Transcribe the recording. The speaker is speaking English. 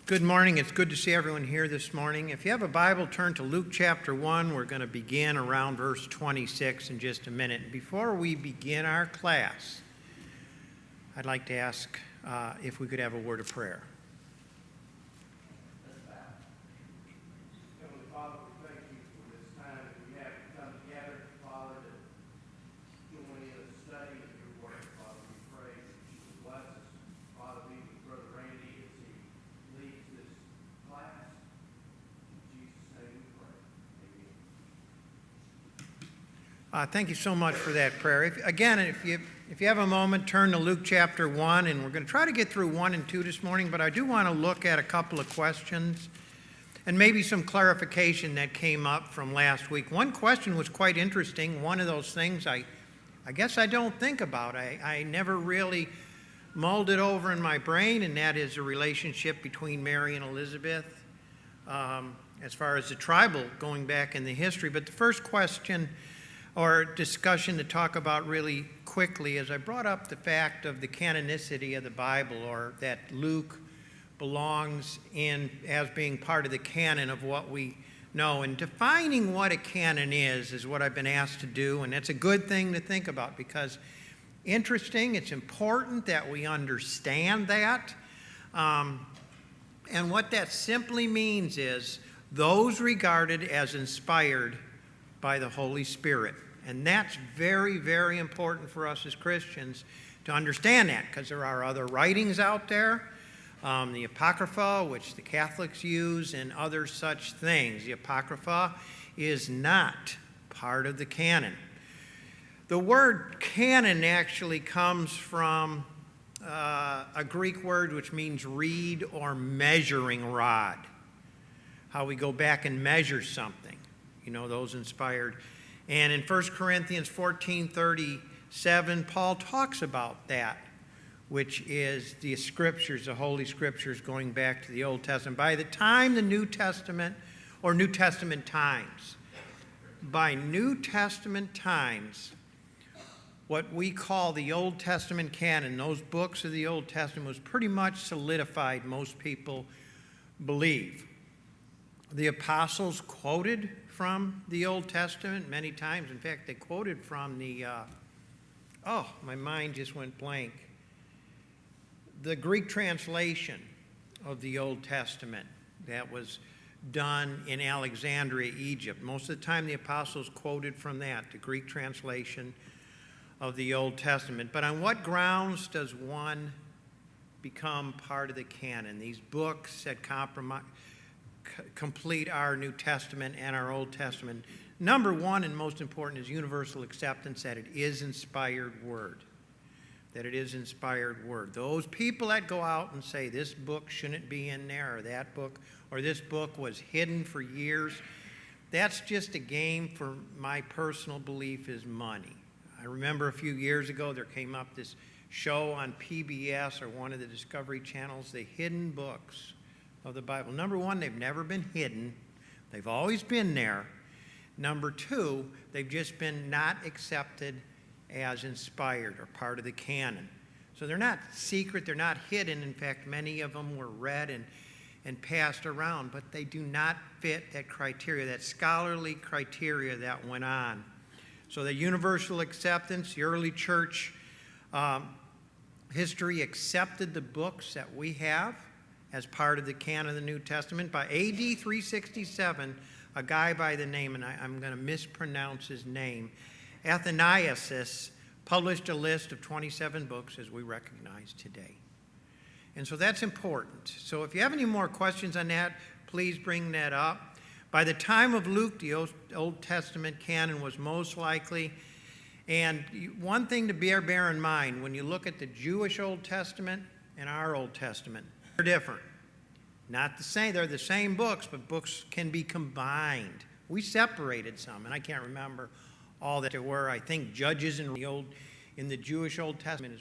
Good morning. It's good to see everyone here this morning. If you have a Bible, turn to Luke chapter 1. We're going to begin around verse 26 in just a minute. Before we begin our class, I'd like to ask if we could have a word of prayer. Heavenly Father, we thank you for this time that we have to come together, Father, to join in the study of your word. Father, we pray that you would bless us. Father, be with Brother Randy as he leads this class. In Jesus' name we pray. Amen. Thank you so much for that prayer. If you have a moment, turn to Luke chapter 1, and we're going to try to get through 1 and 2 this morning, but I do want to look at a couple of questions and maybe some clarification that came up from last week. One question was quite interesting. One of those things I guess I don't think about. I never really mulled it over in my brain, and that is the relationship between Mary and Elizabeth as far as the tribal going back in the history. But the first question or discussion to talk about really quickly is I brought up the fact of the canonicity of the Bible, or that Luke belongs in as being part of the canon of what we know. And defining what a canon is what I've been asked to do, and that's a good thing to think about because it's important that we understand that. And what that simply means is those regarded as inspired by the Holy Spirit. And that's very, very important for us as Christians to understand that, because there are other writings out there, the Apocrypha, which the Catholics use, and other such things. The Apocrypha is not part of the canon. The word canon actually comes from a Greek word which means reed or measuring rod. How we go back and measure something, those inspired. And in 1 Corinthians 14:37, Paul talks about that, which is the Scriptures, the Holy Scriptures going back to the Old Testament. By the time the New Testament, or New Testament times, by New Testament times, what we call the Old Testament canon, those books of the Old Testament, was pretty much solidified, most people believe. The apostles quoted from the Old Testament many times. In fact, they quoted from the, my mind just went blank. The Greek translation of the Old Testament that was done in Alexandria, Egypt. Most of the time the apostles quoted from that, the Greek translation of the Old Testament. But on what grounds does one become part of the canon? These books that complete our New Testament and our Old Testament. Number one, and most important, is universal acceptance that it is inspired word. That it is inspired word. Those people that go out and say this book shouldn't be in there, or that book, or this book was hidden for years, that's just a game for my personal belief is money. I remember a few years ago there came up this show on PBS or one of the Discovery channels, the hidden books of the Bible. Number one, they've never been hidden. They've always been there. Number two, they've just been not accepted as inspired or part of the canon. So they're not secret, they're not hidden. In fact, many of them were read and passed around, but they do not fit that criteria, that scholarly criteria that went on. So the universal acceptance, the early church history accepted the books that we have as part of the canon of the New Testament. By AD 367, a guy by the name, and I'm going to mispronounce his name, Athanasius, published a list of 27 books as we recognize today. And so that's important. So if you have any more questions on that, please bring that up. By the time of Luke, the Old Testament canon was most likely. And one thing to bear in mind, when you look at the Jewish Old Testament and our Old Testament, they're different. Not the same. They're the same books, but books can be combined. We separated some, and I can't remember all that there were. I think Judges in the Jewish Old Testament is